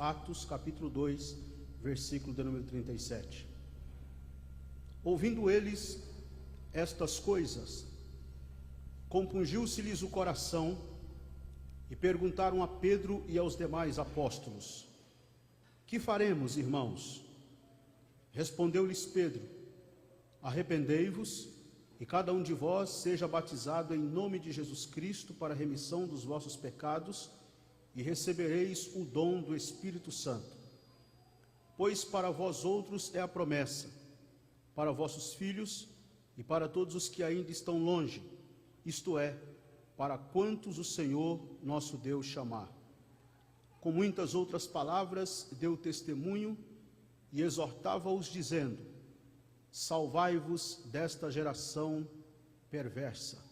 Atos capítulo 2, versículo de número 37. Ouvindo eles estas coisas, compungiu-se-lhes o coração e perguntaram a Pedro e aos demais apóstolos: que faremos, irmãos? Respondeu-lhes Pedro: arrependei-vos e cada um de vós seja batizado em nome de Jesus Cristo para a remissão dos vossos pecados e recebereis o dom do Espírito Santo. Pois para vós outros é a promessa, para vossos filhos e para todos os que ainda estão longe, isto é, para quantos o Senhor nosso Deus chamar. Com muitas outras palavras deu testemunho e exortava-os dizendo: salvai-vos desta geração perversa.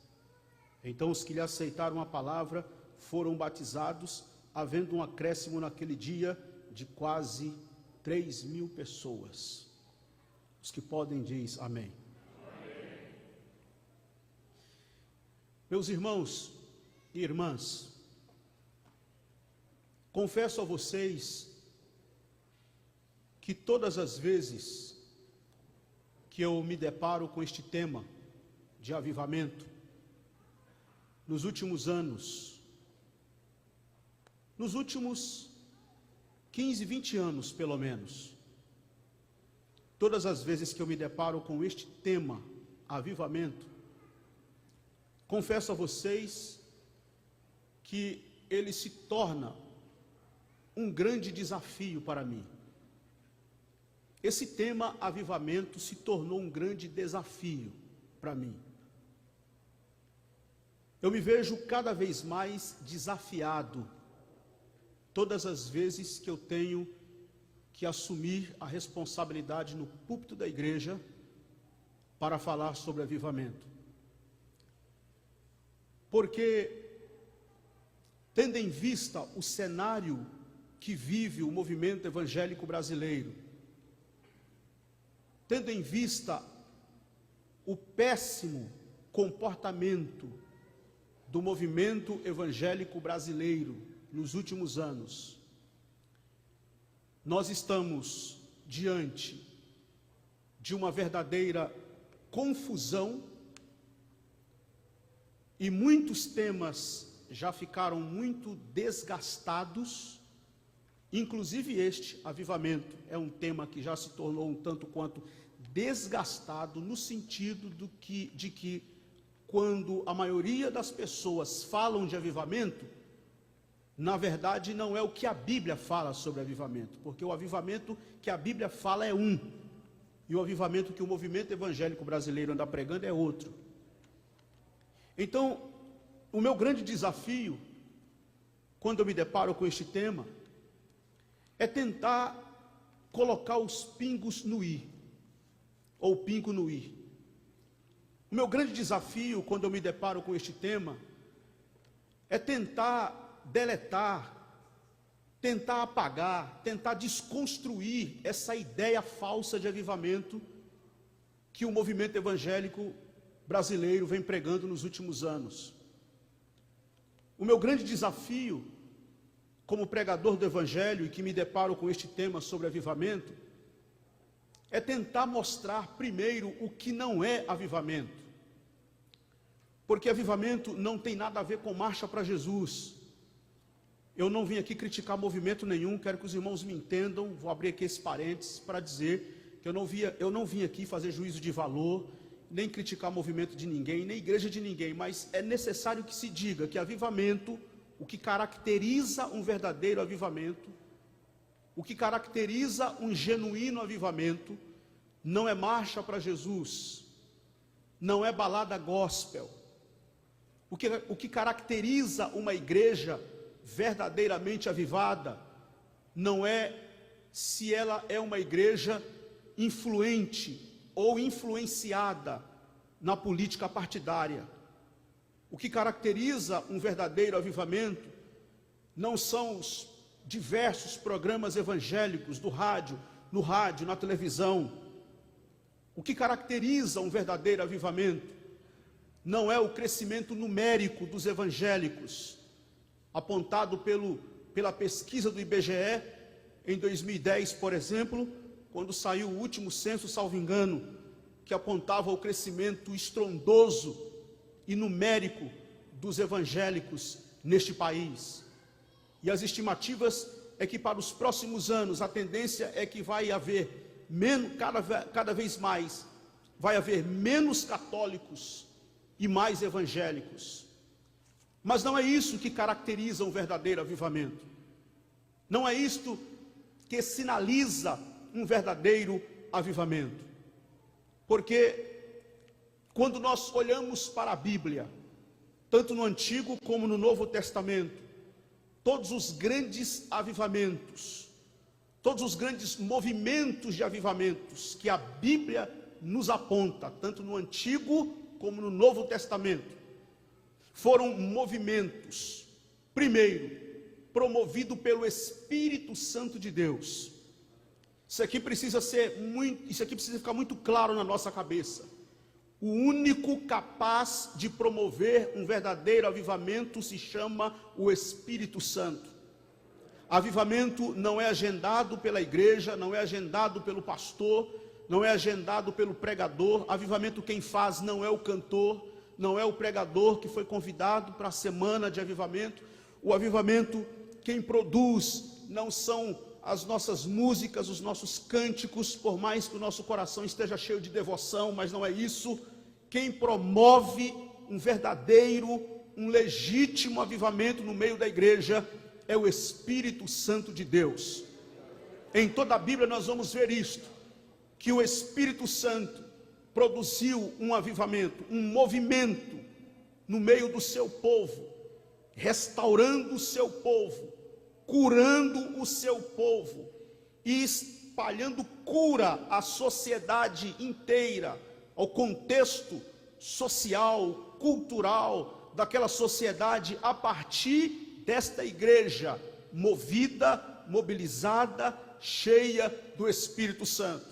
Então os que lhe aceitaram a palavra foram batizados, havendo um acréscimo naquele dia de quase 3.000 pessoas. Os que podem diz amém. Amém. Meus irmãos e irmãs, confesso a vocês que todas as vezes que eu me deparo com este tema de avivamento, nos últimos anos, nos últimos 15, 20 anos pelo menos, todas as vezes que eu me deparo com este tema, avivamento, confesso a vocês que ele se torna um grande desafio para mim. Esse tema, avivamento, se tornou um grande desafio para mim. Eu me vejo cada vez mais desafiado, todas as vezes que eu tenho que assumir a responsabilidade no púlpito da igreja para falar sobre avivamento. Porque, tendo em vista o cenário que vive o movimento evangélico brasileiro, tendo em vista o péssimo comportamento do movimento evangélico brasileiro nos últimos anos, nós estamos diante de uma verdadeira confusão e muitos temas já ficaram muito desgastados, inclusive este avivamento é um tema que já se tornou um tanto quanto desgastado, no sentido de que quando a maioria das pessoas falam de avivamento, na verdade não é o que a Bíblia fala sobre avivamento, porque o avivamento que a Bíblia fala é um, e o avivamento que o movimento evangélico brasileiro anda pregando é outro. Então, o meu grande desafio, quando eu me deparo com este tema, é tentar colocar os pingos no i, ou pingo no i. O meu grande desafio, quando eu me deparo com este tema, é tentar deletar, tentar apagar, tentar desconstruir essa ideia falsa de avivamento que o movimento evangélico brasileiro vem pregando nos últimos anos. O meu grande desafio, como pregador do evangelho e que me deparo com este tema sobre avivamento, é tentar mostrar primeiro o que não é avivamento. Porque avivamento não tem nada a ver com marcha para Jesus. Eu não vim aqui criticar movimento nenhum, quero que os irmãos me entendam, vou abrir aqui esse parênteses para dizer que eu não vim aqui fazer juízo de valor, nem criticar movimento de ninguém, nem igreja de ninguém, mas é necessário que se diga que avivamento, o que caracteriza um verdadeiro avivamento, o que caracteriza um genuíno avivamento, não é marcha para Jesus, não é balada gospel. O que caracteriza uma igreja verdadeiramente avivada, não é se ela é uma igreja influente ou influenciada na política partidária. O que caracteriza um verdadeiro avivamento não são os diversos programas evangélicos do rádio, na televisão. O que caracteriza um verdadeiro avivamento não é o crescimento numérico dos evangélicos, apontado pela pesquisa do IBGE, Em 2010, por exemplo, quando saiu o último censo, salvo engano, que apontava o crescimento estrondoso e numérico dos evangélicos neste país. E as estimativas é que para os próximos anos a tendência é que vai haver cada vez mais, vai haver menos católicos e mais evangélicos. Mas não é isso que caracteriza um verdadeiro avivamento. Não é isto que sinaliza um verdadeiro avivamento. Porque quando nós olhamos para a Bíblia, tanto no Antigo como no Novo Testamento, todos os grandes avivamentos, todos os grandes movimentos de avivamentos que a Bíblia nos aponta, tanto no Antigo como no Novo Testamento, foram movimentos, primeiro, promovido pelo Espírito Santo de Deus. Isso aqui precisa ficar muito claro na nossa cabeça. O único capaz de promover um verdadeiro avivamento se chama o Espírito Santo. Avivamento não é agendado pela igreja, não é agendado pelo pastor, não é agendado pelo pregador. Avivamento quem faz não é o cantor, não é o pregador que foi convidado para a semana de avivamento. O avivamento quem produz não são as nossas músicas, os nossos cânticos, por mais que o nosso coração esteja cheio de devoção, mas não é isso. Quem promove um verdadeiro, um legítimo avivamento no meio da igreja é o Espírito Santo de Deus. Em toda a Bíblia nós vamos ver isto, que o Espírito Santo produziu um avivamento, um movimento no meio do seu povo, restaurando o seu povo, curando o seu povo e espalhando cura à sociedade inteira, ao contexto social, cultural daquela sociedade, a partir desta igreja movida, mobilizada, cheia do Espírito Santo.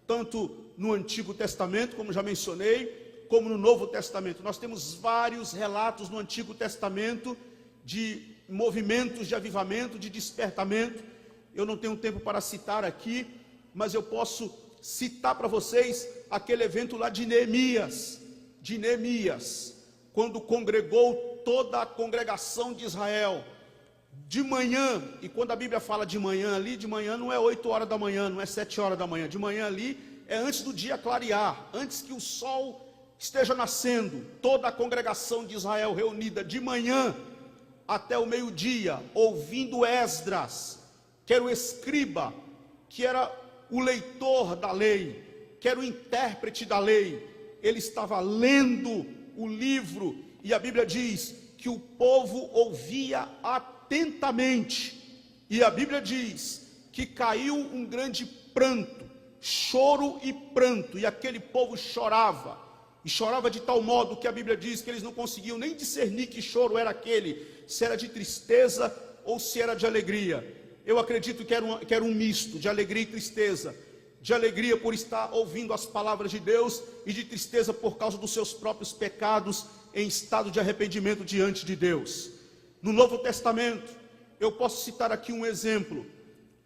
Tanto no Antigo Testamento, como já mencionei, como no Novo Testamento. Nós temos vários relatos no Antigo Testamento de movimentos de avivamento, de despertamento. Eu não tenho tempo para citar aqui, mas eu posso citar para vocês aquele evento lá de Neemias, quando congregou toda a congregação de Israel, de manhã. E quando a Bíblia fala de manhã ali, de manhã não é 8 horas da manhã, não é 7 horas da manhã, de manhã ali é antes do dia clarear, antes que o sol esteja nascendo, toda a congregação de Israel reunida de manhã até o meio-dia, ouvindo Esdras, que era o escriba, que era o leitor da lei, que era o intérprete da lei. Ele estava lendo o livro, e a Bíblia diz que o povo ouvia atentamente, e a Bíblia diz que caiu um grande pranto, choro e pranto, e aquele povo chorava, e chorava de tal modo que a Bíblia diz que eles não conseguiam nem discernir que choro era aquele, se era de tristeza ou se era de alegria. Eu acredito que era um misto de alegria e tristeza, de alegria por estar ouvindo as palavras de Deus, e de tristeza por causa dos seus próprios pecados, em estado de arrependimento diante de Deus. No Novo Testamento, eu posso citar aqui um exemplo.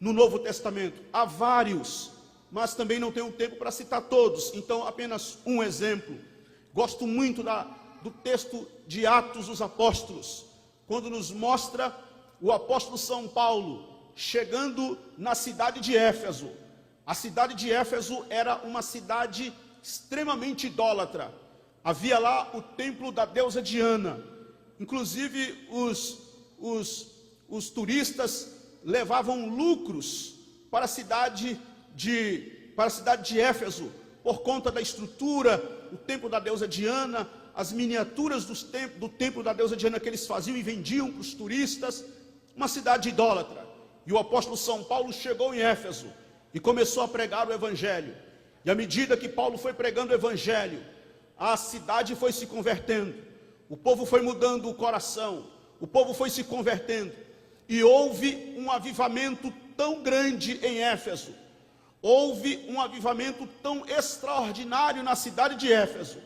No Novo Testamento, há vários, mas também não tenho tempo para citar todos, então apenas um exemplo. Gosto muito do texto de Atos dos Apóstolos, quando nos mostra o apóstolo São Paulo chegando na cidade de Éfeso. A cidade de Éfeso era uma cidade extremamente idólatra. Havia lá o templo da deusa Diana. Inclusive os turistas levavam lucros para a cidade de Éfeso, por conta da estrutura, o templo da deusa Diana, as miniaturas do templo da deusa Diana que eles faziam e vendiam para os turistas. Uma cidade idólatra. E o apóstolo São Paulo chegou em Éfeso e começou a pregar o evangelho. E à medida que Paulo foi pregando o evangelho, a cidade foi se convertendo, o povo foi mudando o coração, o povo foi se convertendo, e houve um avivamento tão grande em Éfeso, houve um avivamento tão extraordinário na cidade de Éfeso,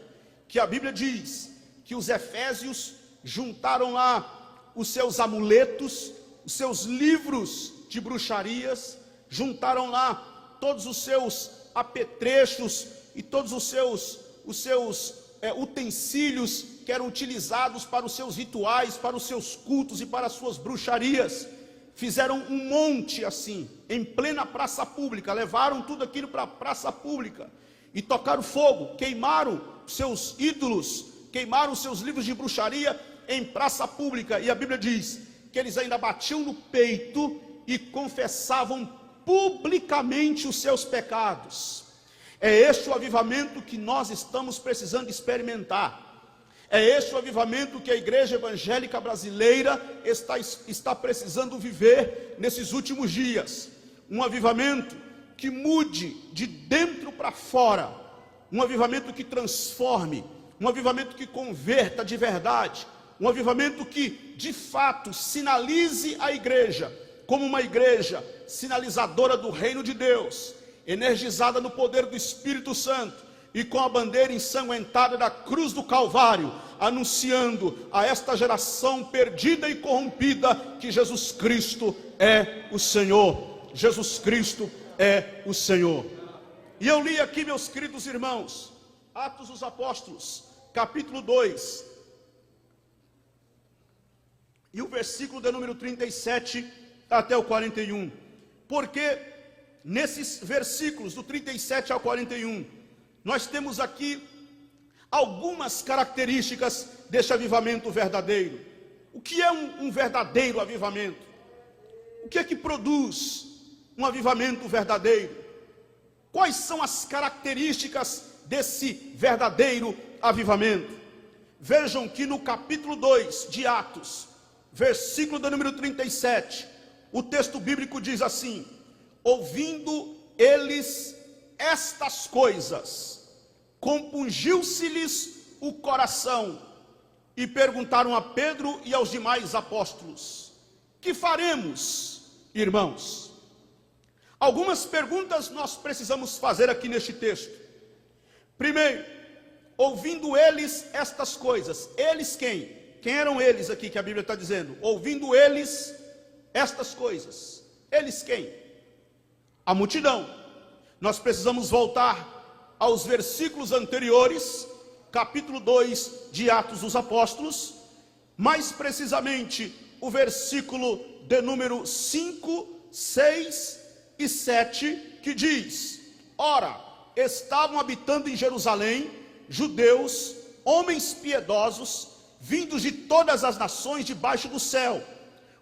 que a Bíblia diz que os efésios juntaram lá os seus amuletos, os seus livros de bruxarias, juntaram lá todos os seus apetrechos e todos os seus utensílios que eram utilizados para os seus rituais, para os seus cultos e para as suas bruxarias. Fizeram um monte assim, em plena praça pública, levaram tudo aquilo para a praça pública e tocaram fogo, queimaram seus ídolos, queimaram seus livros de bruxaria em praça pública. E a Bíblia diz que eles ainda batiam no peito e confessavam publicamente os seus pecados. É este o avivamento que nós estamos precisando experimentar. É este o avivamento que a igreja evangélica brasileira está precisando viver nesses últimos dias. Um avivamento que mude de dentro para fora. Um avivamento que transforme. Um avivamento que converta de verdade. Um avivamento que, de fato, sinalize a igreja como uma igreja sinalizadora do reino de Deus, energizada no poder do Espírito Santo e com a bandeira ensanguentada da cruz do Calvário, anunciando a esta geração perdida e corrompida que Jesus Cristo é o Senhor. Jesus Cristo é o Senhor. E eu li aqui, meus queridos irmãos, Atos dos Apóstolos, capítulo 2, e o versículo de número 37 até o 41, porque nesses versículos do 37 ao 41, nós temos aqui algumas características deste avivamento verdadeiro. O que é um verdadeiro avivamento? O que é que produz um avivamento verdadeiro? Quais são as características desse verdadeiro avivamento? Vejam que no capítulo 2 de Atos, versículo do número 37, o texto bíblico diz assim: ouvindo eles estas coisas, compungiu-se-lhes o coração, e perguntaram a Pedro e aos demais apóstolos: que faremos, irmãos? Algumas perguntas nós precisamos fazer aqui neste texto. Primeiro, ouvindo eles estas coisas. Eles quem? Quem eram eles aqui que a Bíblia está dizendo? Ouvindo eles estas coisas. Eles quem? A multidão. Nós precisamos voltar aos versículos anteriores, capítulo 2 de Atos dos Apóstolos, mais precisamente o versículo de número 5, 6 e 7, que diz: ora, estavam habitando em Jerusalém judeus, homens piedosos, vindos de todas as nações debaixo do céu.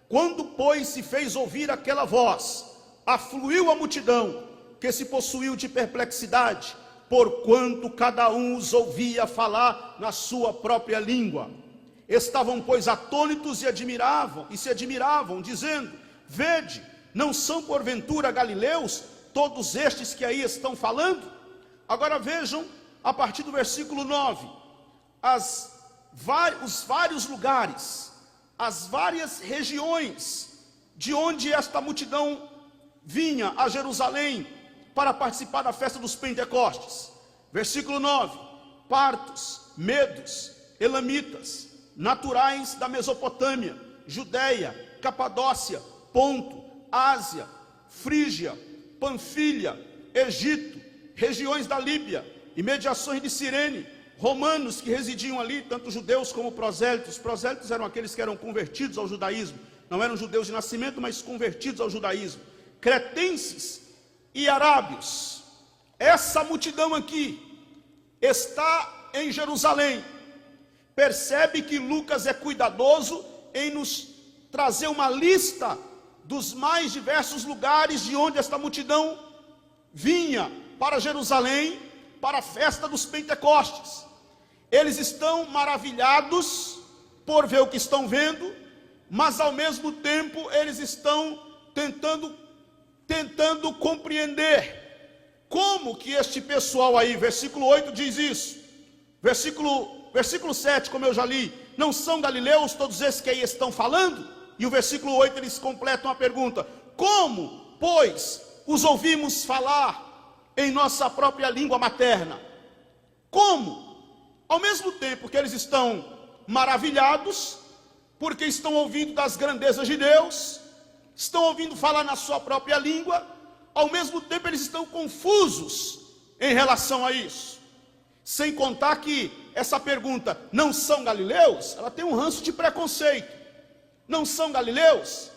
Quando, pois, se fez ouvir aquela voz, afluiu a multidão, que se possuiu de perplexidade, porquanto cada um os ouvia falar na sua própria língua. Estavam, pois, atônitos e se admiravam, dizendo: vede, não são porventura galileus todos estes que aí estão falando? Agora vejam, a partir do versículo 9, os vários lugares, as várias regiões de onde esta multidão vinha a Jerusalém para participar da festa dos Pentecostes. Versículo 9: partos, medos, elamitas, naturais da Mesopotâmia, Judeia, Capadócia, Ponto, Ásia, Frígia, Panfilha, Egito, regiões da Líbia, imediações de Cirene, romanos que residiam ali, tanto judeus como prosélitos. Prosélitos eram aqueles que eram convertidos ao judaísmo, não eram judeus de nascimento, mas convertidos ao judaísmo. Cretenses e arábios. Essa multidão aqui está em Jerusalém. Percebe que Lucas é cuidadoso em nos trazer uma lista dos mais diversos lugares de onde esta multidão vinha para Jerusalém, para a festa dos Pentecostes. Eles estão maravilhados por ver o que estão vendo, mas ao mesmo tempo eles estão tentando compreender como que este pessoal aí, versículo 8 diz isso, versículo 7, como eu já li, não são galileus todos esses que aí estão falando? E o versículo 8 eles completam a pergunta: como, pois, os ouvimos falar em nossa própria língua materna? Como? Ao mesmo tempo que eles estão maravilhados, porque estão ouvindo das grandezas de Deus, estão ouvindo falar na sua própria língua, ao mesmo tempo eles estão confusos em relação a isso. Sem contar que essa pergunta, não são galileus? Ela tem um ranço de preconceito. Não são galileus?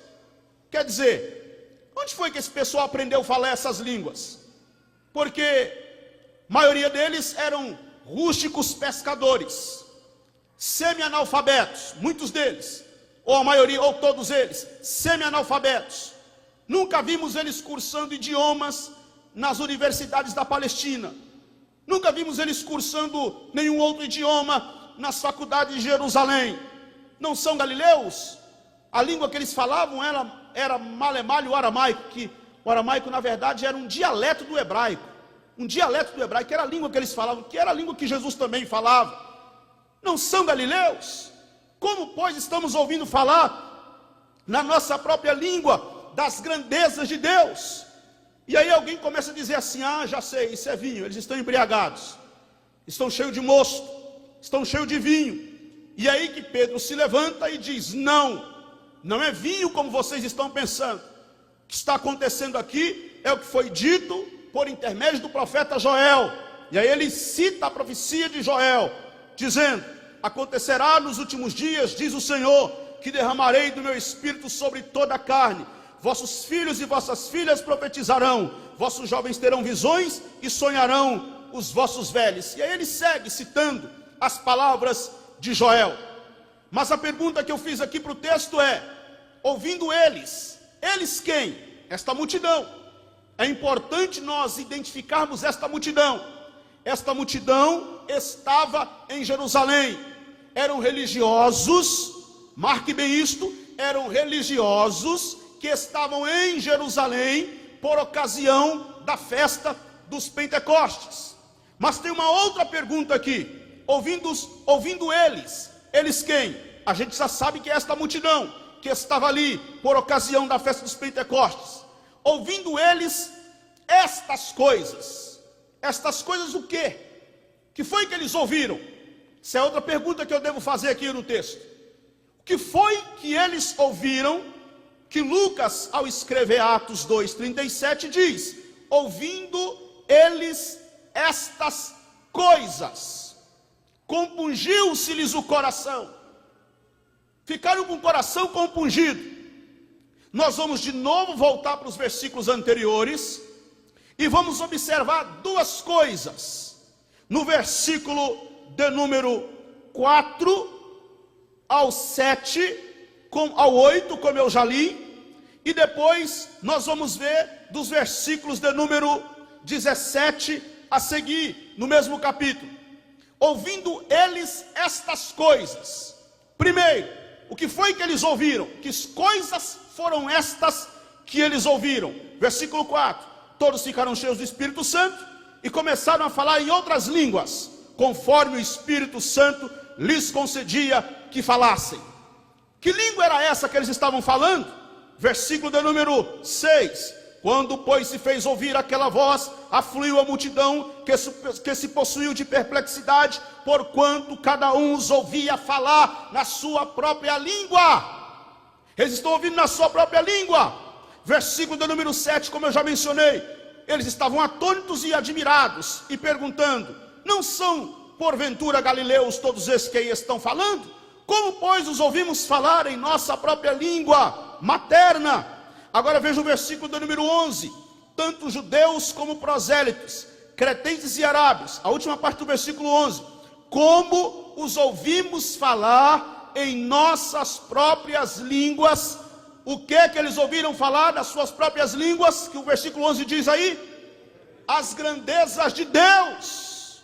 Quer dizer, onde foi que esse pessoal aprendeu a falar essas línguas? Porque a maioria deles eram rústicos pescadores, semi-analfabetos, muitos deles, ou a maioria, ou todos eles, semi-analfabetos. Nunca vimos eles cursando idiomas nas universidades da Palestina. Nunca vimos eles cursando nenhum outro idioma nas faculdades de Jerusalém. Não são galileus? A língua que eles falavam era malemalho, o aramaico, que o aramaico na verdade era um dialeto do hebraico. Um dialeto do hebraico, que era a língua que eles falavam, que era a língua que Jesus também falava. Não são galileus? Como, pois, estamos ouvindo falar na nossa própria língua das grandezas de Deus? E aí alguém começa a dizer assim, já sei, isso é vinho, eles estão embriagados, estão cheios de mosto, estão cheios de vinho. E aí que Pedro se levanta e diz, não é vinho como vocês estão pensando. O que está acontecendo aqui é o que foi dito por intermédio do profeta Joel. E aí ele cita a profecia de Joel, dizendo, acontecerá nos últimos dias, diz o Senhor, que derramarei do meu espírito sobre toda a carne. Vossos filhos e vossas filhas profetizarão, vossos jovens terão visões e sonharão os vossos velhos. E aí ele segue citando as palavras de Joel. Mas a pergunta que eu fiz aqui para o texto é, ouvindo eles quem? Esta multidão. É importante nós identificarmos esta multidão. Esta multidão estava em Jerusalém. Eram religiosos, marque bem isto, eram religiosos que estavam em Jerusalém por ocasião da festa dos Pentecostes. Mas tem uma outra pergunta aqui. Ouvindo eles quem? A gente já sabe que é esta multidão que estava ali por ocasião da festa dos Pentecostes. Ouvindo eles estas coisas o quê? Que foi que eles ouviram? Essa é outra pergunta que eu devo fazer aqui no texto. O que foi que eles ouviram? Que Lucas, ao escrever Atos 2:37, diz, ouvindo eles estas coisas, compungiu-se-lhes o coração. Ficaram com o coração compungido. Nós vamos de novo voltar para os versículos anteriores e vamos observar duas coisas. No versículo de número 4 ao 7, ao 8, como eu já li, e depois nós vamos ver dos versículos de número 17 a seguir, no mesmo capítulo. Ouvindo eles estas coisas, primeiro, o que foi que eles ouviram? Que coisas foram estas que eles ouviram? Versículo 4, todos ficaram cheios do Espírito Santo e começaram a falar em outras línguas, conforme o Espírito Santo lhes concedia que falassem. Que língua era essa que eles estavam falando? Versículo de número 6, quando pois se fez ouvir aquela voz, afluiu a multidão que se possuiu de perplexidade, porquanto cada um os ouvia falar na sua própria língua. Eles estão ouvindo na sua própria língua. Versículo de número 7, como eu já mencionei, eles estavam atônitos e admirados e perguntando, não são porventura galileus todos esses que aí estão falando? Como pois os ouvimos falar em nossa própria língua materna? Agora veja o versículo do número 11, tanto judeus como prosélitos, cretenses e arábios, a última parte do versículo 11, como os ouvimos falar em nossas próprias línguas. O que eles ouviram falar nas suas próprias línguas, que o versículo 11 diz aí? As grandezas de Deus.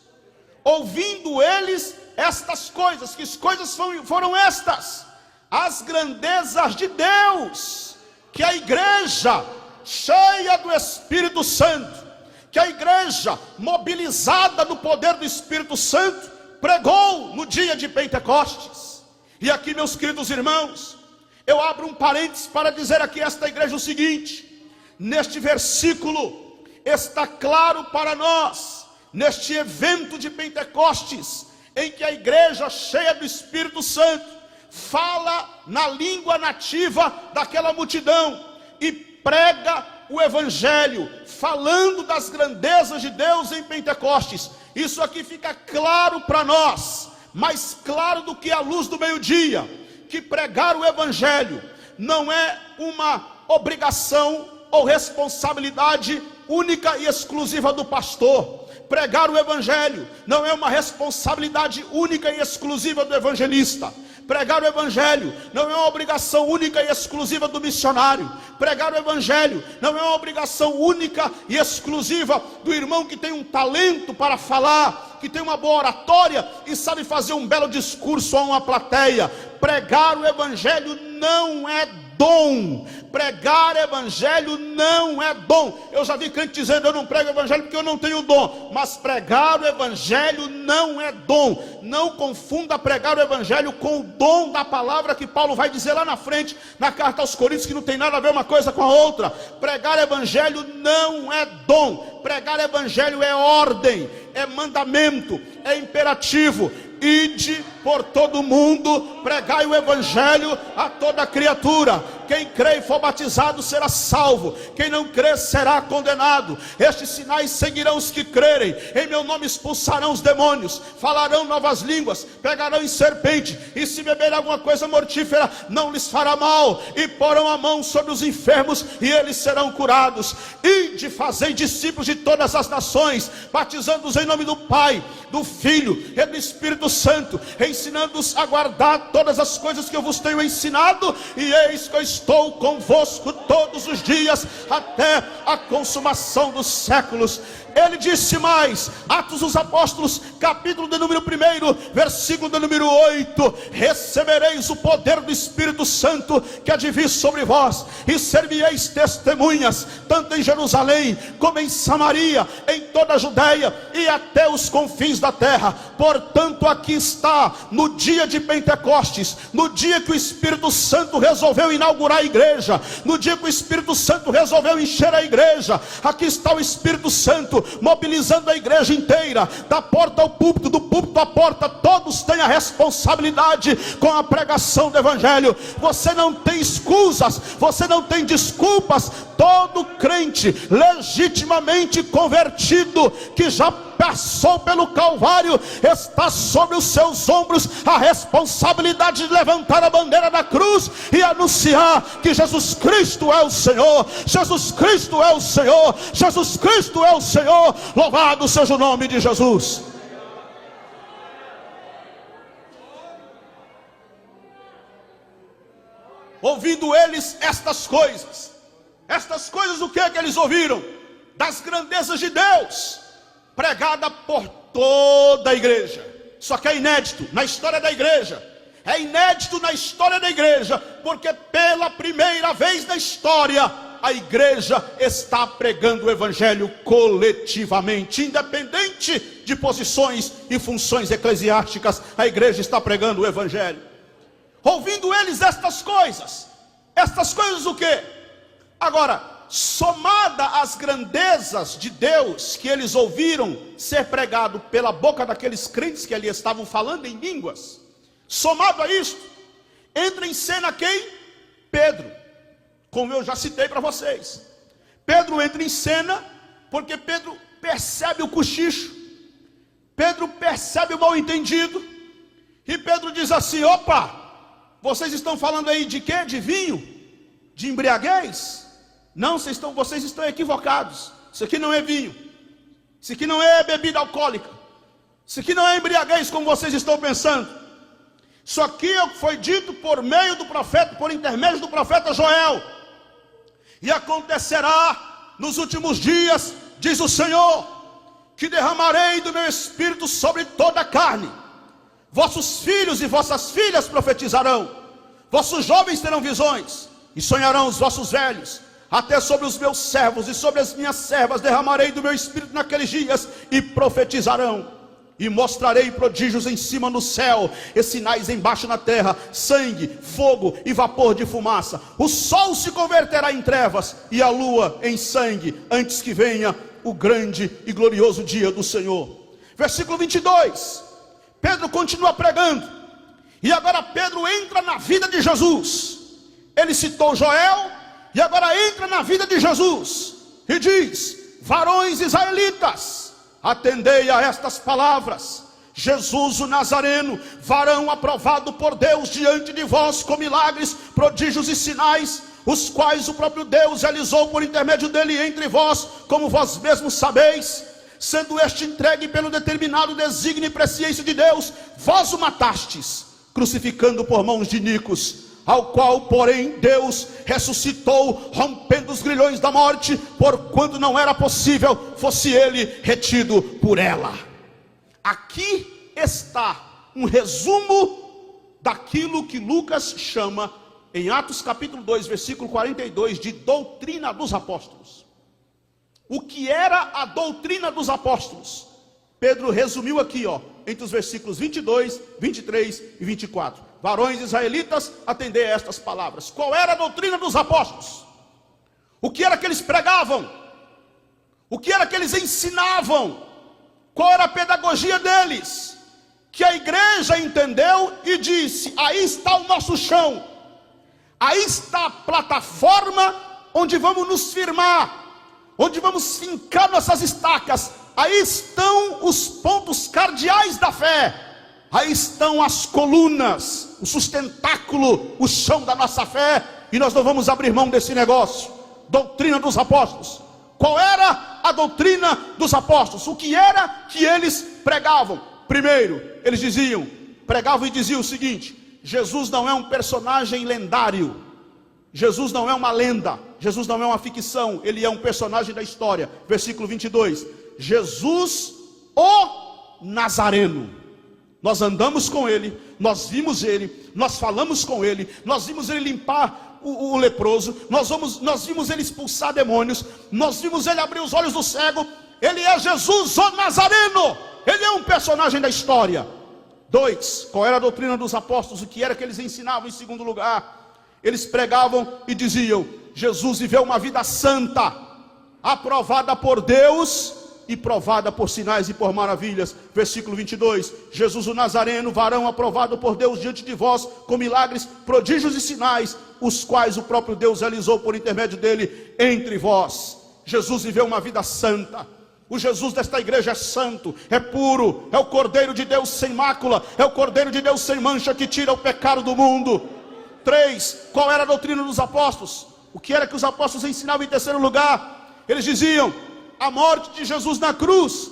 Ouvindo eles estas coisas, que coisas foram estas? As grandezas de Deus, que a igreja cheia do Espírito Santo, que a igreja mobilizada no poder do Espírito Santo, pregou no dia de Pentecostes. E aqui, meus queridos irmãos, eu abro um parênteses para dizer aqui a esta igreja o seguinte: neste versículo está claro para nós, neste evento de Pentecostes, em que a igreja cheia do Espírito Santo fala na língua nativa daquela multidão e prega o evangelho falando das grandezas de Deus em Pentecostes. Isso aqui fica claro para nós, mais claro do que a luz do meio-dia, que pregar o evangelho não é uma obrigação ou responsabilidade única e exclusiva do pastor. Pregar o evangelho não é uma responsabilidade única e exclusiva do evangelista. Pregar o evangelho não é uma obrigação única e exclusiva do missionário. Pregar o evangelho não é uma obrigação única e exclusiva do irmão que tem um talento para falar, que tem uma boa oratória e sabe fazer um belo discurso a uma plateia. Pregar o evangelho não é dom. Pregar evangelho não é dom. Eu já vi crente dizendo: eu não prego evangelho porque eu não tenho dom. Mas pregar o evangelho não é dom. Não confunda pregar o evangelho com o dom da palavra, que Paulo vai dizer lá na frente, na carta aos Coríntios, que não tem nada a ver uma coisa com a outra. Pregar evangelho não é dom. Pregar evangelho é ordem, é mandamento, é imperativo. Ide por todo mundo, pregai o evangelho a toda criatura. Quem crê e for batizado será salvo, quem não crê será condenado. Estes sinais seguirão os que crerem: em meu nome expulsarão os demônios, falarão novas línguas, pegarão em serpente, e se beberem alguma coisa mortífera não lhes fará mal, e porão a mão sobre os enfermos e eles serão curados. Ide, fazei discípulos de todas as nações, batizando-os em nome do Pai, do Filho e do Espírito Santo, ensinando-os a guardar todas as coisas que eu vos tenho ensinado, e eis que eu estou convosco todos os dias, até a consumação dos séculos. Ele disse mais, Atos dos Apóstolos, capítulo de número 1, versículo de número 8: recebereis o poder do Espírito Santo que há de vir sobre vós, e servireis testemunhas, tanto em Jerusalém, como em Samaria, em toda a Judeia, e até os confins da terra. Portanto, aqui está, no dia de Pentecostes, no dia que o Espírito Santo resolveu inaugurar a igreja, no dia que o Espírito Santo resolveu encher a igreja, aqui está o Espírito Santo mobilizando a igreja inteira, da porta ao púlpito, do púlpito à porta. Todos têm a responsabilidade com a pregação do evangelho. Você não tem escusas, você não tem desculpas. Todo crente legitimamente convertido, que já passou pelo Calvário, está sobre os seus ombros a responsabilidade de levantar a bandeira da cruz e anunciar que Jesus Cristo é o Senhor, Jesus Cristo é o Senhor, Jesus Cristo é o Senhor. Louvado seja o nome de Jesus. Ouvindo eles estas coisas o que é que eles ouviram? Das grandezas de Deus, pregada por toda a igreja. Só que é inédito na história da igreja. É inédito na história da igreja, porque pela primeira vez na história, a igreja está pregando o evangelho coletivamente, independente de posições e funções eclesiásticas. A igreja está pregando o evangelho. Ouvindo eles estas coisas o quê? Agora, somada às grandezas de Deus que eles ouviram ser pregado pela boca daqueles crentes que ali estavam falando em línguas, somado a isto, entra em cena quem? Pedro. Como eu já citei para vocês, Pedro entra em cena porque Pedro percebe o cochicho, Pedro percebe o mal entendido, e Pedro diz assim: opa, vocês estão falando aí de quê? De vinho? De embriaguez? Não, vocês estão equivocados. Isso aqui não é vinho, isso aqui não é bebida alcoólica, isso aqui não é embriaguez como vocês estão pensando. Isso aqui foi dito por meio do profeta, por intermédio do profeta Joel. E acontecerá nos últimos dias, diz o Senhor, que derramarei do meu espírito sobre toda a carne. Vossos filhos e vossas filhas profetizarão, vossos jovens terão visões, e sonharão os vossos velhos. Até sobre os meus servos e sobre as minhas servas derramarei do meu espírito naqueles dias, e profetizarão. E mostrarei prodígios em cima no céu, e sinais embaixo na terra: sangue, fogo e vapor de fumaça. O sol se converterá em trevas, e a lua em sangue, antes que venha o grande e glorioso dia do Senhor. Versículo 22. Pedro continua pregando, e agora Pedro entra na vida de Jesus. Ele citou Joel, E agora entra na vida de Jesus e diz: varões israelitas, atendei a estas palavras. Jesus o Nazareno, varão aprovado por Deus diante de vós com milagres, prodígios e sinais, os quais o próprio Deus realizou por intermédio dele entre vós, como vós mesmos sabeis. Sendo este entregue pelo determinado desígnio e presciência de Deus, vós o matastes, crucificando por mãos de iníquos, ao qual, porém, Deus ressuscitou, rompendo os grilhões da morte, porquanto não era possível fosse ele retido por ela. Aqui está um resumo daquilo que Lucas chama, em Atos capítulo 2, versículo 42, de doutrina dos apóstolos. O que era a doutrina dos apóstolos? Pedro resumiu aqui, entre os versículos 22, 23 e 24. Varões israelitas, atendei a estas palavras. Qual era a doutrina dos apóstolos? O que era que eles pregavam? O que era que eles ensinavam? Qual era a pedagogia deles? Que a igreja entendeu e disse: aí está o nosso chão, aí está a plataforma onde vamos nos firmar, onde vamos fincar nossas estacas. Aí estão os pontos cardeais da fé, aí estão as colunas, o sustentáculo, o chão da nossa fé, e nós não vamos abrir mão desse negócio. Doutrina dos apóstolos. Qual era a doutrina dos apóstolos? O que era que eles pregavam? Primeiro, eles pregavam e diziam o seguinte: Jesus não é um personagem lendário, Jesus não é uma lenda, Jesus não é uma ficção, ele é um personagem da história. Versículo 22, Jesus o Nazareno. Nós andamos com ele, nós vimos ele, nós falamos com ele, nós vimos ele limpar o leproso, nós vimos ele expulsar demônios, nós vimos ele abrir os olhos do cego. Ele é Jesus o Nazareno, ele é um personagem da história. 2, qual era a doutrina dos apóstolos? O que era que eles ensinavam? Em segundo lugar, eles pregavam e diziam: Jesus viveu uma vida santa, aprovada por Deus e provada por sinais e por maravilhas. Versículo 22, Jesus o Nazareno, varão aprovado por Deus diante de vós com milagres, prodígios e sinais, os quais o próprio Deus realizou por intermédio dele entre vós. Jesus viveu uma vida santa. O Jesus desta igreja é santo, é puro, é o Cordeiro de Deus sem mácula, é o Cordeiro de Deus sem mancha, que tira o pecado do mundo. 3, qual era a doutrina dos apóstolos? O que era que os apóstolos ensinavam? Em terceiro lugar, eles diziam: a morte de Jesus na cruz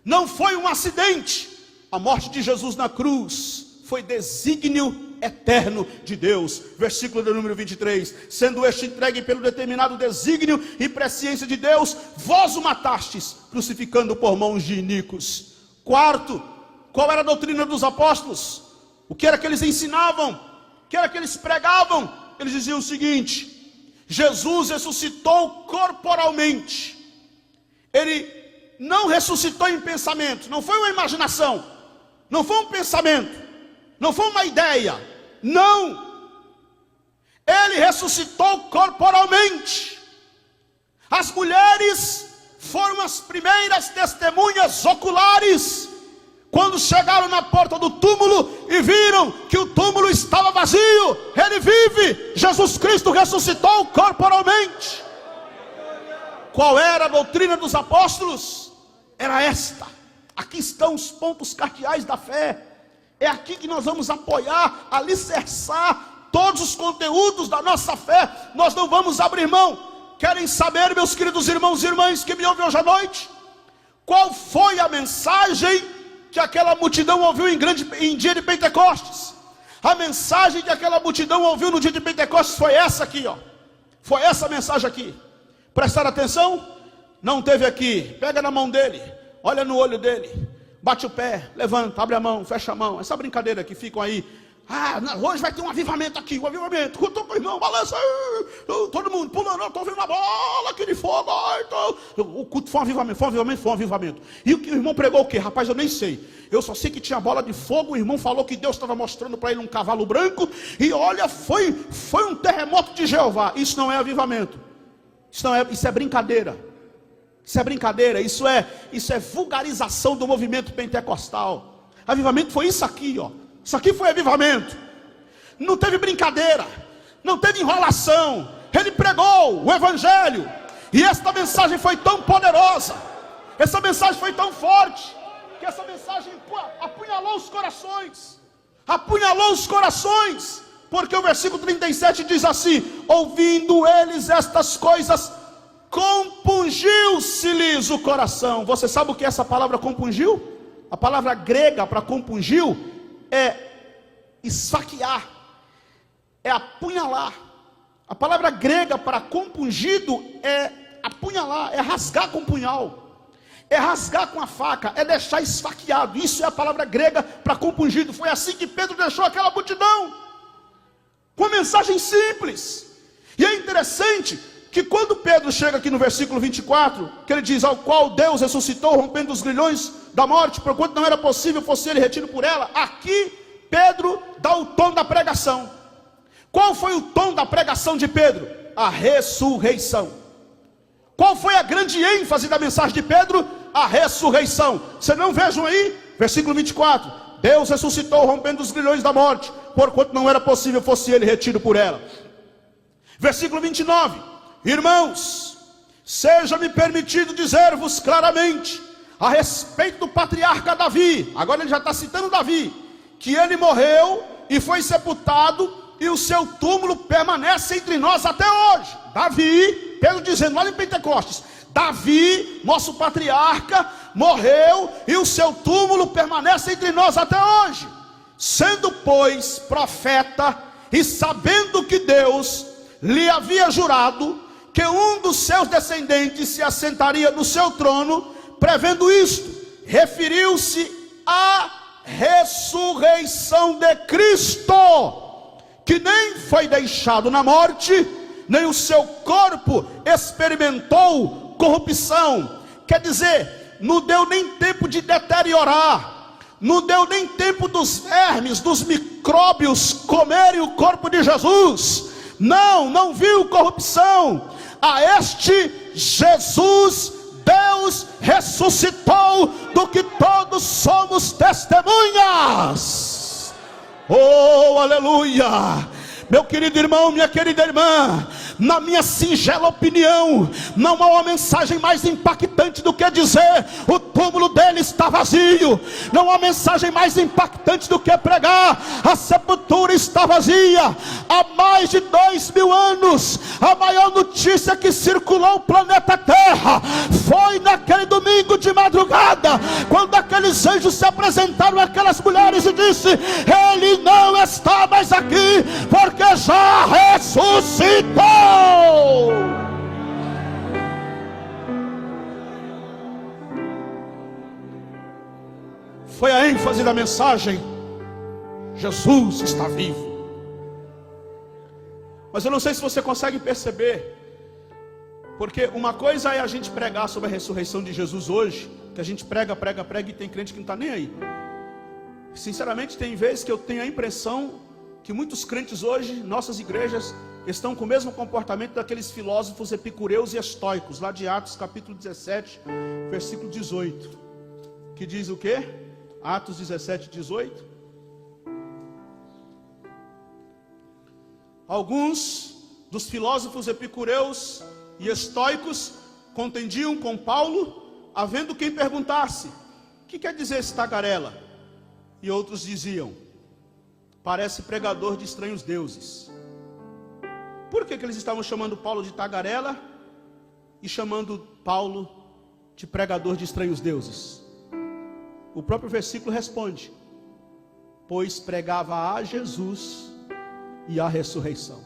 não foi um acidente. A morte de Jesus na cruz foi desígnio eterno de Deus. Versículo de número 23, sendo este entregue pelo determinado desígnio e presciência de Deus, vós o matastes, crucificando por mãos de iníquos. 4, qual era a doutrina dos apóstolos? O que era que eles ensinavam? O que era que eles pregavam? Eles diziam o seguinte: Jesus ressuscitou corporalmente. Ele não ressuscitou em pensamento, não foi uma imaginação, não foi um pensamento, não foi uma ideia, não. Ele ressuscitou corporalmente. As mulheres foram as primeiras testemunhas oculares, quando chegaram na porta do túmulo e viram que o túmulo estava vazio. Ele vive, Jesus Cristo ressuscitou corporalmente. Qual era a doutrina dos apóstolos? Era esta. Aqui estão os pontos cardeais da fé. É aqui que nós vamos apoiar, alicerçar todos os conteúdos da nossa fé. Nós não vamos abrir mão. Querem saber, meus queridos irmãos e irmãs que me ouvem hoje à noite, qual foi a mensagem que aquela multidão ouviu em dia de Pentecostes? A mensagem que aquela multidão ouviu no dia de Pentecostes foi essa aqui, Foi essa mensagem aqui. Prestaram atenção? Não teve aqui. Pega na mão dele, olha no olho dele, bate o pé, levanta, abre a mão, fecha a mão. Essa brincadeira que ficam aí: hoje vai ter um avivamento aqui, um avivamento. Cutuca o irmão, balança, todo mundo pulando, estou vendo uma bola aqui de fogo. O culto foi um avivamento, foi um avivamento. E o irmão pregou o quê? Rapaz, eu nem sei. Eu só sei que tinha bola de fogo. O irmão falou que Deus estava mostrando para ele um cavalo branco. E olha, foi um terremoto de Jeová. Isso não é avivamento. Isso é brincadeira. Isso é brincadeira. Isso é vulgarização do movimento pentecostal. Avivamento foi isso aqui, Isso aqui foi avivamento. Não teve brincadeira, não teve enrolação. ele pregou o evangelho, e esta mensagem foi tão poderosa, essa mensagem foi tão forte, que essa mensagem apunhalou os corações, porque o versículo 37 diz assim: ouvindo eles estas coisas, compungiu-se-lhes o coração. Você sabe o que é essa palavra compungiu? A palavra grega para compungiu é esfaquear, é apunhalar. A palavra grega para compungido é apunhalar, é rasgar com o punhal, é rasgar com a faca, é deixar esfaqueado. Isso é a palavra grega para compungido. Foi assim que Pedro deixou aquela multidão, com uma mensagem simples. E é interessante que quando Pedro chega aqui no versículo 24, que ele diz: ao qual Deus ressuscitou, rompendo os grilhões da morte, porquanto não era possível fosse ele retido por ela. Aqui Pedro dá o tom da pregação. Qual foi o tom da pregação de Pedro? A ressurreição. Qual foi a grande ênfase da mensagem de Pedro? A ressurreição. Você não vejam aí? Versículo 24: Deus ressuscitou, rompendo os grilhões da morte, porquanto não era possível fosse ele retido por ela. Versículo 29: irmãos, seja-me permitido dizer-vos claramente a respeito do patriarca Davi. Agora ele já está citando Davi, que ele morreu e foi sepultado, e o seu túmulo permanece entre nós até hoje. Davi, Pedro dizendo lá em Pentecostes, Davi, nosso patriarca, morreu e o seu túmulo permanece entre nós até hoje. Sendo, pois, profeta, e sabendo que Deus lhe havia jurado que um dos seus descendentes se assentaria no seu trono, prevendo isto, referiu-se à ressurreição de Cristo, que nem foi deixado na morte, nem o seu corpo experimentou corrupção. Quer dizer, não deu nem tempo de deteriorar, não deu nem tempo dos vermes, dos micróbios comerem o corpo de Jesus. Não viu corrupção. A este Jesus Deus ressuscitou, do que todos somos testemunhas. Oh, aleluia! Meu querido irmão, minha querida irmã, na minha singela opinião, não há uma mensagem mais impactante do que dizer: o túmulo dele está vazio. Não há uma mensagem mais impactante do que pregar: a sepultura está vazia. Há mais de 2000 anos, a maior notícia que circulou o planeta Terra foi naquele domingo de madrugada, quando aqueles anjos se apresentaram àquelas mulheres e disse: ele não está mais aqui, porque já ressuscitou. Foi a ênfase da mensagem: Jesus está vivo. Mas eu não sei se você consegue perceber, porque uma coisa é a gente pregar sobre a ressurreição de Jesus hoje, que a gente prega e tem crente que não está nem aí. Sinceramente, tem vezes que eu tenho a impressão que muitos crentes hoje, nossas igrejas, estão com o mesmo comportamento daqueles filósofos epicureus e estoicos, lá de Atos capítulo 17, versículo 18, que diz o quê? Atos 17, 18. Alguns dos filósofos epicureus e estoicos contendiam com Paulo, havendo quem perguntasse: o que quer dizer esse tagarela? E outros diziam: parece pregador de estranhos deuses. Por que eles estavam chamando Paulo de tagarela e chamando Paulo de pregador de estranhos deuses? O próprio versículo responde: pois pregava a Jesus e a ressurreição.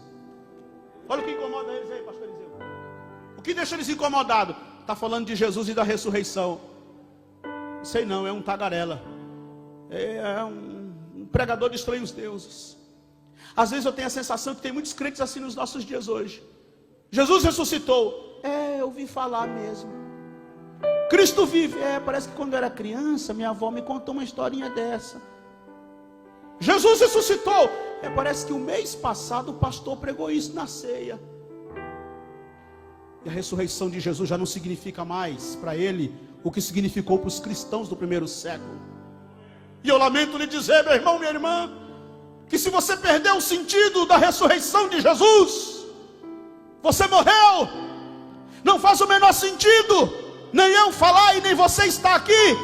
Olha o que incomoda eles aí, pastor Eliseu. O que deixa eles incomodados? Está falando de Jesus e da ressurreição. Sei não, é um tagarela, é um pregador de estranhos deuses. Às vezes eu tenho a sensação que tem muitos crentes assim nos nossos dias hoje. Jesus ressuscitou, eu ouvi falar mesmo. Cristo vive, parece que quando eu era criança minha avó me contou uma historinha dessa. Jesus ressuscitou, parece que o mês passado o pastor pregou isso na ceia. E a ressurreição de Jesus já não significa mais para ele o que significou para os cristãos do primeiro século. E eu lamento lhe dizer, meu irmão, minha irmã, que se você perdeu o sentido da ressurreição de Jesus, Você morreu. Não faz o menor sentido nem eu falar e nem você estar aqui.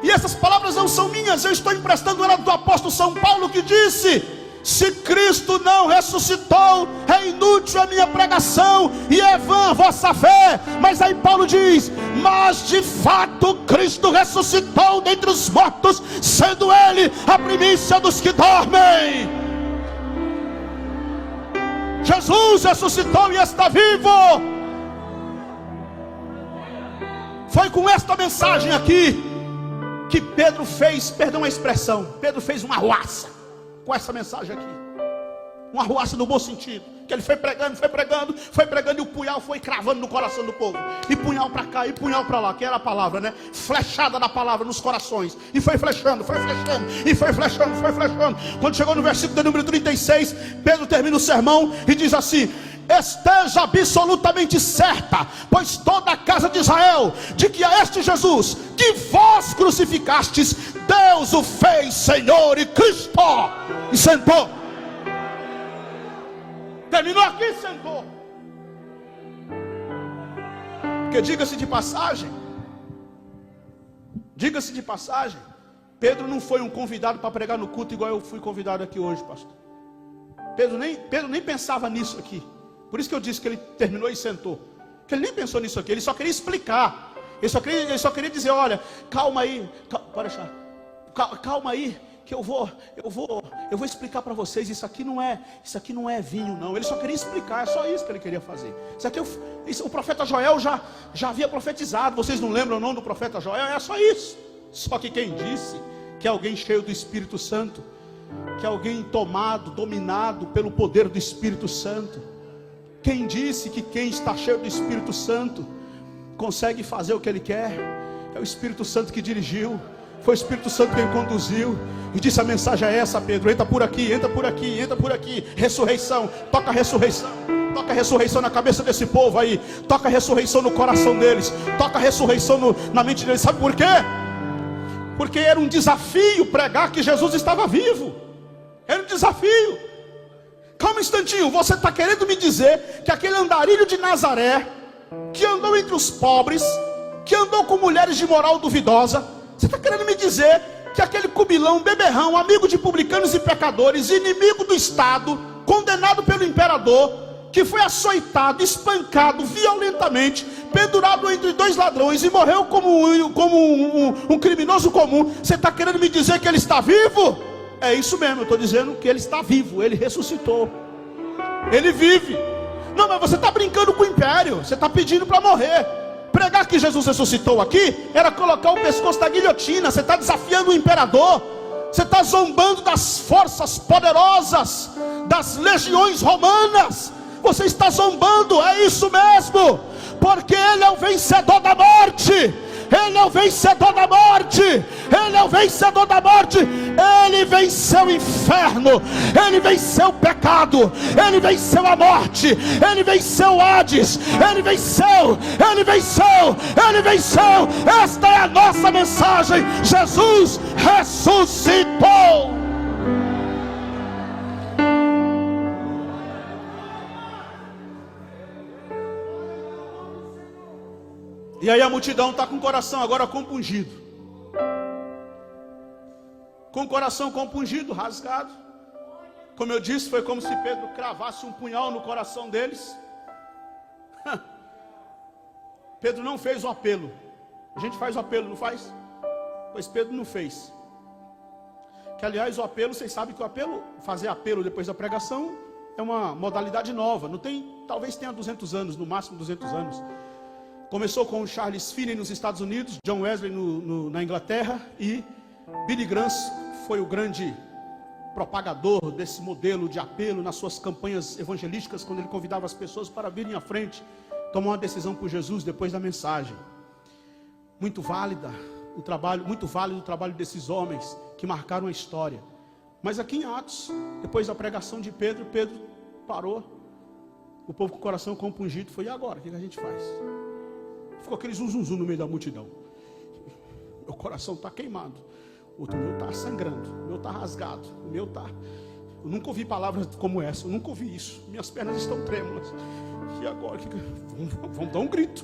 E essas palavras não são minhas, eu estou emprestando ela do apóstolo São Paulo, que disse: se Cristo não ressuscitou, é inútil a minha pregação e é vã a vossa fé. Mas aí Paulo diz: mas de fato Cristo ressuscitou dentre os mortos, sendo Ele a primícia dos que dormem. Jesus ressuscitou e está vivo. Foi com esta mensagem aqui que Pedro fez, perdão a expressão, Pedro fez uma arruaça com essa mensagem aqui. Uma arruaça no bom sentido. Que ele foi pregando, e o punhal foi cravando no coração do povo. E punhal para cá, e punhal para lá, que era a palavra, né? Flechada da palavra nos corações. E foi flechando, e foi flechando. Quando chegou no versículo de número 36, Pedro termina o sermão e diz assim: esteja absolutamente certa, pois toda a casa de Israel, de que a este Jesus, que vós crucificastes, Deus o fez Senhor e Cristo. E sentou. Terminou aqui e sentou. Porque diga-se de passagem, Pedro não foi um convidado para pregar no culto igual eu fui convidado aqui hoje, pastor. Pedro nem pensava nisso aqui. Por isso que eu disse que ele terminou e sentou. Porque ele nem pensou nisso aqui, ele só queria explicar. Ele só queria dizer: olha, calma aí, pode deixar. Calma aí, que eu vou explicar para vocês. Isso aqui não é vinho, não. Ele só queria explicar, é só isso que ele queria fazer. O profeta Joel já havia profetizado. Vocês não lembram o nome do profeta Joel? É só isso. Só que quem disse que alguém cheio do Espírito Santo, que alguém tomado, dominado pelo poder do Espírito Santo, quem disse que quem está cheio do Espírito Santo consegue fazer o que ele quer? É o Espírito Santo que dirigiu. Foi o Espírito Santo quem conduziu e disse: a mensagem é essa, Pedro, entra por aqui, ressurreição, toca a ressurreição na cabeça desse povo aí, toca a ressurreição no coração deles, toca a ressurreição na mente deles. Sabe por quê? Porque era um desafio pregar que Jesus estava vivo. Era um desafio. Calma um instantinho, você está querendo me dizer que aquele andarilho de Nazaré, que andou entre os pobres, que andou com mulheres de moral duvidosa, você está querendo me dizer que aquele cubilão, beberrão, amigo de publicanos e pecadores, inimigo do Estado, condenado pelo imperador, que foi açoitado, espancado violentamente, pendurado entre dois ladrões e morreu como um criminoso comum, você está querendo me dizer que ele está vivo? É isso mesmo, eu estou dizendo que ele está vivo, ele ressuscitou, ele vive. Não, mas você está brincando com o império, você está pedindo para morrer. Pregar que Jesus ressuscitou aqui era colocar o pescoço da guilhotina. Você está desafiando o imperador, você está zombando das forças poderosas, das legiões romanas. Você está zombando, é isso mesmo, porque ele é o vencedor da morte. Ele é o vencedor da morte. Ele é o vencedor da morte. Ele venceu o inferno. Ele venceu o pecado. Ele venceu a morte. Ele venceu o Hades. Ele venceu. Ele venceu. Ele venceu. Esta é a nossa mensagem. Jesus ressuscitou. E aí a multidão está com o coração agora compungido. Com o coração compungido, rasgado. Como eu disse, foi como se Pedro cravasse um punhal no coração deles. Pedro não fez o apelo. A gente faz o apelo, não faz? Pois Pedro não fez. Que aliás o apelo, vocês sabem que o apelo, fazer apelo depois da pregação, é uma modalidade nova. Não tem, talvez tenha 200 anos, no máximo 200 anos. Começou com Charles Finney nos Estados Unidos, John Wesley na Inglaterra, e Billy Graham foi o grande propagador desse modelo de apelo nas suas campanhas evangelísticas, quando ele convidava as pessoas para virem à frente, tomar uma decisão por Jesus depois da mensagem. Muito válido o trabalho desses homens que marcaram a história. Mas aqui em Atos, depois da pregação de Pedro, Pedro parou, o povo com o coração compungido, foi: e agora? O que a gente faz? Ficou aquele zum no meio da multidão. Meu coração está queimado. O meu está sangrando. O meu está rasgado. O meu está... Eu nunca ouvi palavras como essa, eu nunca ouvi isso. Minhas pernas estão trêmulas. E agora? Vamos dar um grito.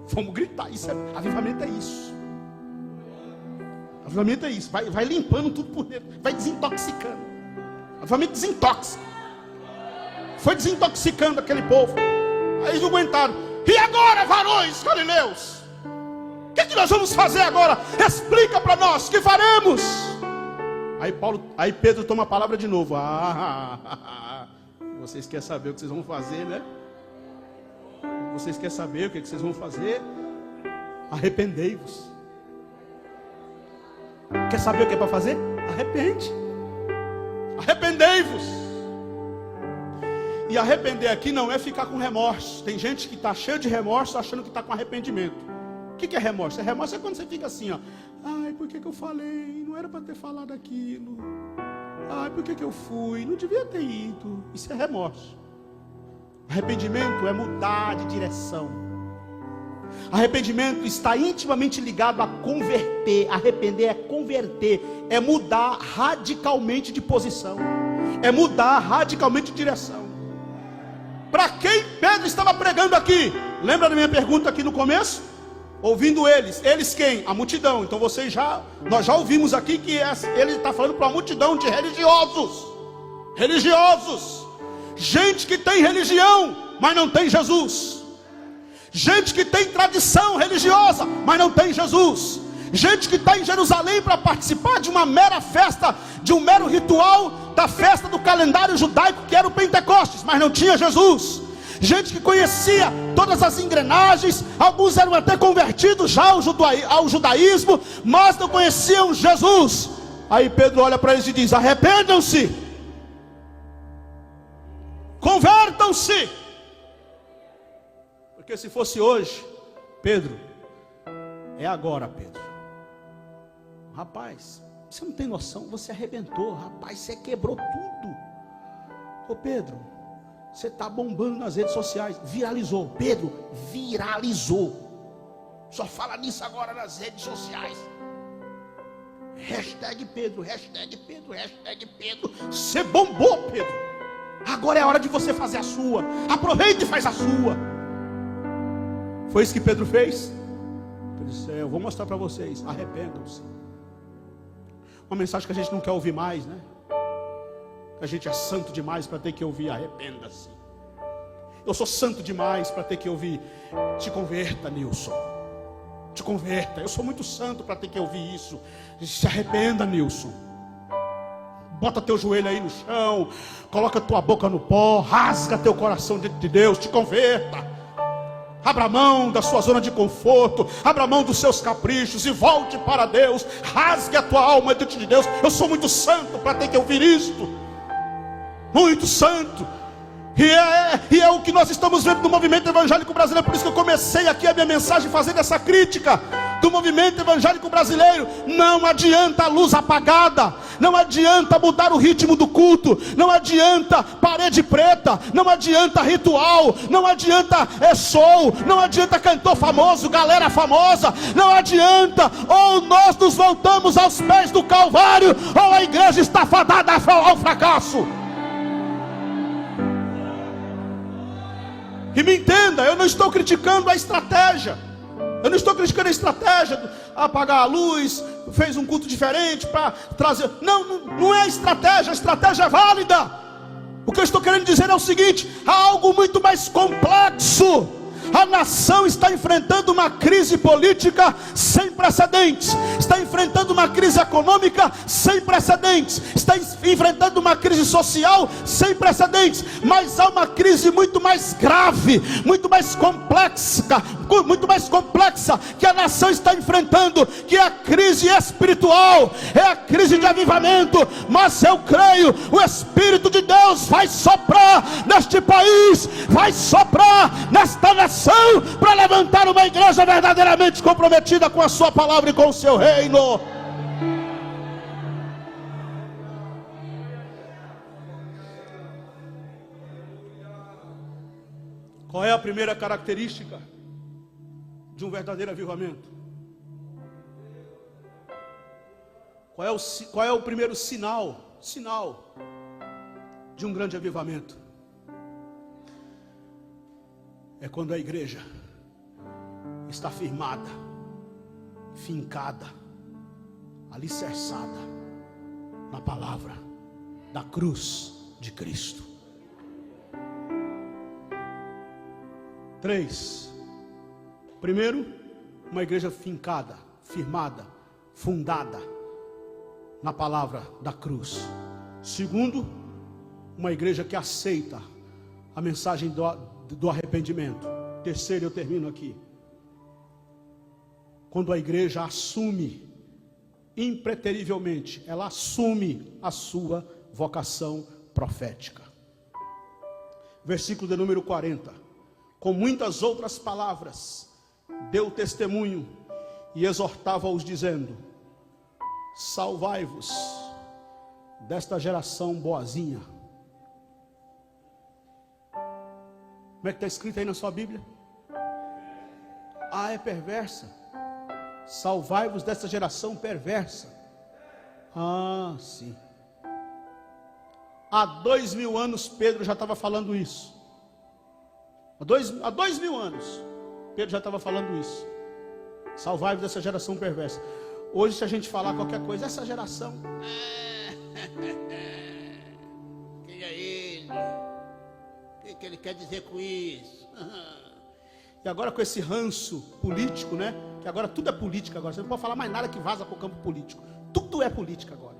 Vamos gritar. Avivamento é isso. Avivamento é isso. Vai limpando tudo por dentro. Vai desintoxicando. Avivamento desintoxica. Foi desintoxicando aquele povo. Aí eles não aguentaram. E agora, varões galileus? O que nós vamos fazer agora? Explica para nós, o que faremos? Aí Pedro toma a palavra de novo. Vocês querem saber o que vocês vão fazer, né? Vocês querem saber o que vocês vão fazer? Arrependei-vos. Quer saber o que é para fazer? Arrepende. Arrependei-vos. E arrepender aqui não é ficar com remorso. Tem gente que está cheio de remorso achando que está com arrependimento. O que é remorso? Remorso é quando você fica assim, ó. Ai, por que eu falei? Não era para ter falado aquilo. Ai, por que eu fui? Não devia ter ido. Isso é remorso. Arrependimento é mudar de direção. Arrependimento está intimamente ligado a converter. Arrepender é converter. É mudar radicalmente de posição. É mudar radicalmente de direção. Para quem Pedro estava pregando aqui? Lembra da minha pergunta aqui no começo? Ouvindo eles quem? A multidão. Então nós já ouvimos aqui que ele está falando para uma multidão de religiosos, gente que tem religião, mas não tem Jesus, gente que tem tradição religiosa, mas não tem Jesus, gente que está em Jerusalém para participar de uma mera festa, de um mero ritual da festa do calendário judaico que era o Pentecostes, mas não tinha Jesus. Gente que conhecia todas as engrenagens, alguns eram até convertidos já ao judaísmo, mas não conheciam Jesus. Aí Pedro olha para eles e diz: arrependam-se, convertam-se. Porque se fosse hoje, Pedro, é agora, Pedro. Rapaz, você não tem noção, você arrebentou, rapaz, você quebrou tudo. Ô Pedro, você está bombando nas redes sociais. Viralizou. Pedro, viralizou. Só fala nisso agora nas redes sociais. Hashtag Pedro, hashtag Pedro, hashtag Pedro. Você bombou, Pedro. Agora é a hora de você fazer a sua. Aproveita e faz a sua. Foi isso que Pedro fez? Ele disse: eu vou mostrar para vocês. Arrependam-se. Uma mensagem que a gente não quer ouvir mais, né? A gente é santo demais para ter que ouvir arrependa-se. Eu sou santo demais para ter que ouvir te converta, Nilson. Te converta. Eu sou muito santo para ter que ouvir isso. Se arrependa, Nilson. Bota teu joelho aí no chão, coloca tua boca no pó, rasga teu coração diante de Deus, te converta. Abra mão da sua zona de conforto, abra mão dos seus caprichos e volte para Deus. Rasgue a tua alma diante de Deus. Eu sou muito santo para ter que ouvir isto. Muito santo. E é o que nós estamos vendo no movimento evangélico brasileiro. Por isso que eu comecei aqui a minha mensagem fazendo essa crítica do movimento evangélico brasileiro. Não adianta a luz apagada, não adianta mudar o ritmo do culto, não adianta parede preta, não adianta ritual, não adianta show, não adianta cantor famoso, galera famosa, não adianta. Ou nós nos voltamos aos pés do Calvário, ou a igreja está fadada ao fracasso. E me entenda, eu não estou criticando a estratégia. Eu não estou criticando a estratégia, apagar a luz, fez um culto diferente para trazer. Não é a estratégia é válida. O que eu estou querendo dizer é o seguinte: há algo muito mais complexo. A nação está enfrentando uma crise política sem precedentes, está enfrentando uma crise econômica sem precedentes, está enfrentando uma crise social sem precedentes, mas há uma crise muito mais grave, muito mais complexa que a nação está enfrentando, que é a crise espiritual, é a crise de avivamento. Mas eu creio, o Espírito de Deus vai soprar neste país, vai soprar nesta nação, para levantar uma igreja verdadeiramente comprometida com a sua palavra e com o seu reino. Qual é a primeira característica de um verdadeiro avivamento? Qual é o primeiro sinal de um grande avivamento é quando a igreja está firmada, fincada, alicerçada na palavra da cruz de Cristo. 3. Primeiro, uma igreja fincada, firmada, fundada na palavra da cruz. Segundo, uma igreja que aceita a mensagem do arrependimento. Terceiro, eu termino aqui. Quando a igreja assume, impreterivelmente, ela assume a sua vocação profética. Versículo de número 40. Com muitas outras palavras, deu testemunho e exortava-os dizendo: salvai-vos desta geração boazinha. Como é que está escrito aí na sua Bíblia? Ah, é perversa. Salvai-vos desta geração perversa. Ah, sim. Há 2000 anos Pedro já estava falando isso. Há 2000 anos Pedro já estava falando isso. Salvai-vos dessa geração perversa. Hoje, se a gente falar qualquer coisa, essa geração, quem é ele? O que ele quer dizer com isso? E agora com esse ranço político, né? Que agora tudo é política agora. Você não pode falar mais nada que vaza para o campo político. Tudo é política agora.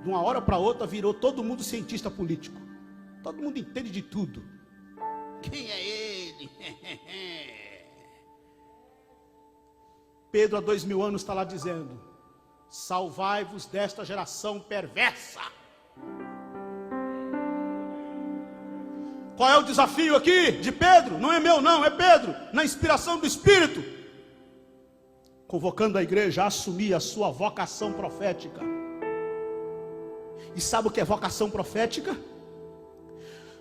De uma hora para outra virou todo mundo cientista político. Todo mundo entende de tudo. Quem é ele? Pedro há 2000 anos está lá dizendo: salvai-vos desta geração perversa. Qual é o desafio aqui de Pedro? Não é meu não, é Pedro, na inspiração do Espírito, convocando a igreja a assumir a sua vocação profética. E sabe o que é vocação profética?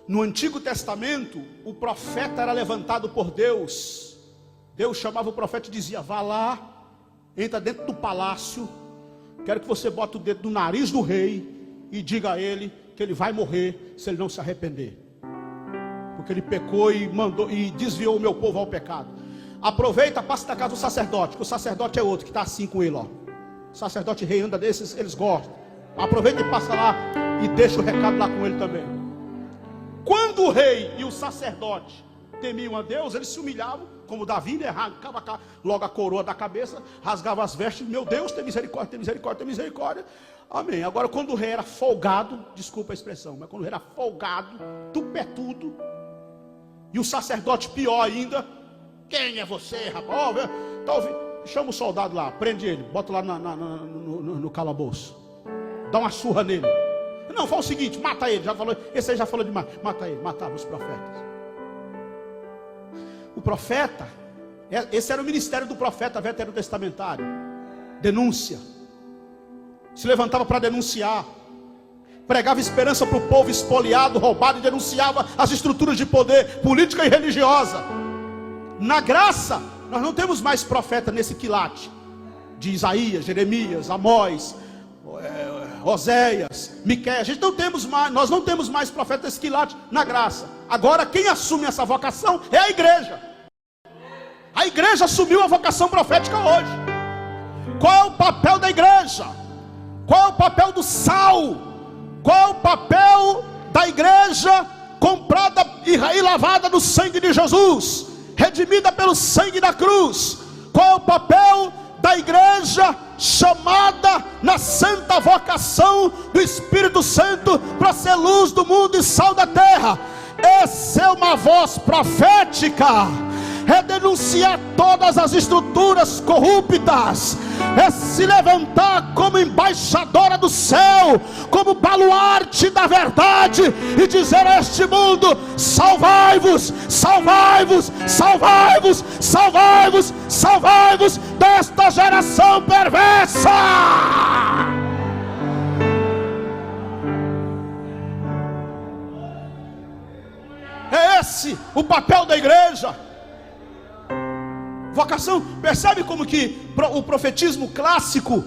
No Antigo Testamento, o profeta era levantado por Deus. Deus chamava o profeta e dizia: vá lá, entra dentro do palácio, quero que você bote o dedo no nariz do rei e diga a ele que ele vai morrer se ele não se arrepender, porque ele pecou e desviou o meu povo ao pecado. Aproveita, passa da casa do sacerdote, que o sacerdote é outro que está assim com ele, ó. O sacerdote rei anda desses, eles gostam. Aproveita e passa lá e deixa o recado lá com ele também. Quando o rei e o sacerdote temiam a Deus, eles se humilhavam, como Davi, né? Arrancava logo a coroa da cabeça, rasgava as vestes: meu Deus, tem misericórdia, tem misericórdia, tem misericórdia. Amém. Agora, quando o rei era folgado, desculpa a expressão, mas quando o rei era folgado, tupetudo, e o sacerdote pior ainda: quem é você, rapaz? Chama o soldado lá, prende ele, bota lá no calabouço, dá uma surra nele. Não, fala o seguinte: mata ele. Já falou, esse aí já falou demais. Mata ele. Matava os profetas. O profeta, esse era o ministério do profeta veterotestamentário. Denúncia. Se levantava para denunciar, pregava esperança para o povo espoliado, roubado, e denunciava as estruturas de poder política e religiosa. Na graça, nós não temos mais profeta nesse quilate de Isaías, Jeremias, Amós, Oséias, Miqueias. Nós não temos mais profeta nesse quilate na graça. Agora quem assume essa vocação é a igreja. A igreja assumiu a vocação profética hoje. Qual é o papel da igreja? Qual é o papel do sal? Qual é o papel da igreja comprada e lavada no sangue de Jesus, redimida pelo sangue da cruz? Qual é o papel da igreja chamada na santa vocação do Espírito Santo para ser luz do mundo e sal da terra? Essa é uma voz profética. É denunciar todas as estruturas corruptas, é se levantar como embaixadora do céu, como baluarte da verdade, e dizer a este mundo: salvai-vos, salvai-vos, salvai-vos, salvai-vos, salvai-vos desta geração perversa. É esse o papel da igreja. Vocação, percebe como que o profetismo clássico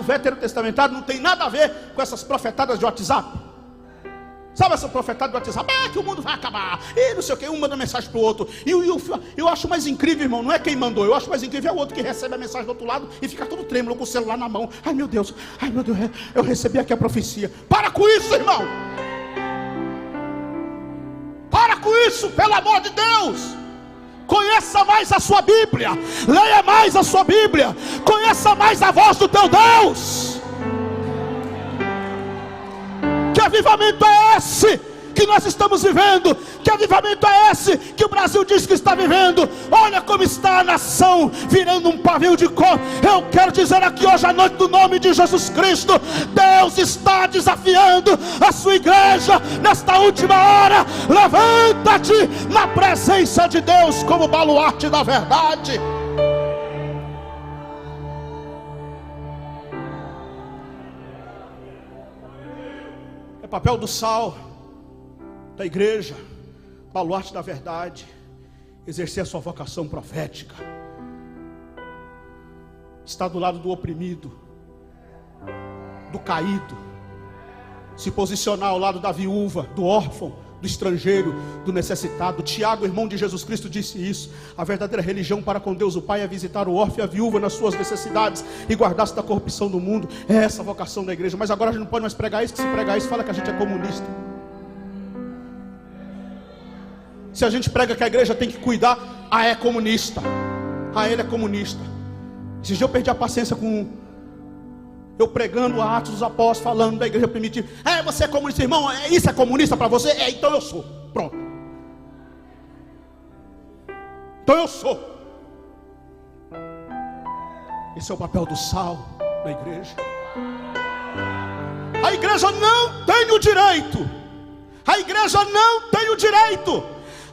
veterotestamentário não tem nada a ver com essas profetadas de WhatsApp? Sabe essa profetada do WhatsApp? Que o mundo vai acabar. E não sei o que, um manda mensagem para o outro. E eu acho mais incrível, irmão, não é quem mandou. Eu acho mais incrível é o outro que recebe a mensagem do outro lado e fica todo trêmulo com o celular na mão. Ai meu Deus, eu recebi aqui a profecia. Para com isso, irmão. Para com isso, pelo amor de Deus. Conheça mais a sua Bíblia. Leia mais a sua Bíblia. Conheça mais a voz do teu Deus. Que avivamento é esse que nós estamos vivendo? Que avivamento é esse que o Brasil diz que está vivendo? Olha como está a nação virando um pavio de cor. Eu quero dizer aqui hoje à noite, no nome de Jesus Cristo, Deus está desafiando a sua igreja nesta última hora. Levanta-te na presença de Deus como baluarte da verdade. Papel do sal, da igreja, baluarte da verdade, exercer a sua vocação profética, estar do lado do oprimido, do caído, se posicionar ao lado da viúva, do órfão, do estrangeiro, do necessitado. Tiago, irmão de Jesus Cristo, disse isso: a verdadeira religião para com Deus o Pai é visitar o órfão e a viúva nas suas necessidades e guardar-se da corrupção do mundo. É essa a vocação da igreja. Mas agora a gente não pode mais pregar isso, que se pregar isso fala que a gente é comunista. Se a gente prega que a igreja tem que cuidar, é comunista. Ele é comunista. Esses dias eu perdi a paciência com eu pregando a Atos dos Apóstolos, falando da igreja primitiva. Você é comunista, irmão? Isso é comunista para você? Então eu sou. Pronto. Então eu sou. Esse é o papel do sal da igreja. A igreja não tem o direito. A igreja não tem o direito.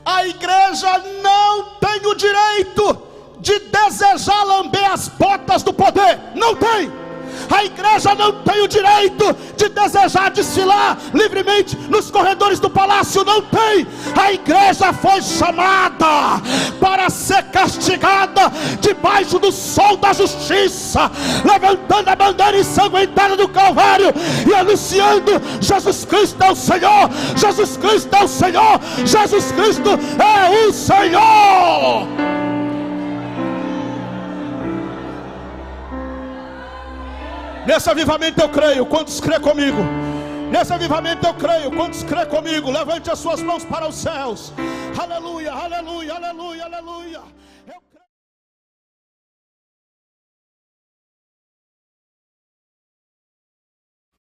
A igreja não tem o direito de desejar lamber as botas do poder. Não tem. A igreja não tem o direito de desejar desfilar livremente nos corredores do palácio. Não tem. A igreja foi chamada para ser castigada debaixo do sol da justiça, levantando a bandeira ensanguentada do Calvário e anunciando: Jesus Cristo é o Senhor, Jesus Cristo é o Senhor, Jesus Cristo é o Senhor. Nesse avivamento eu creio. Quantos crê comigo? Nesse avivamento eu creio. Quantos crê comigo? Levante as suas mãos para os céus. Aleluia, aleluia, aleluia, aleluia.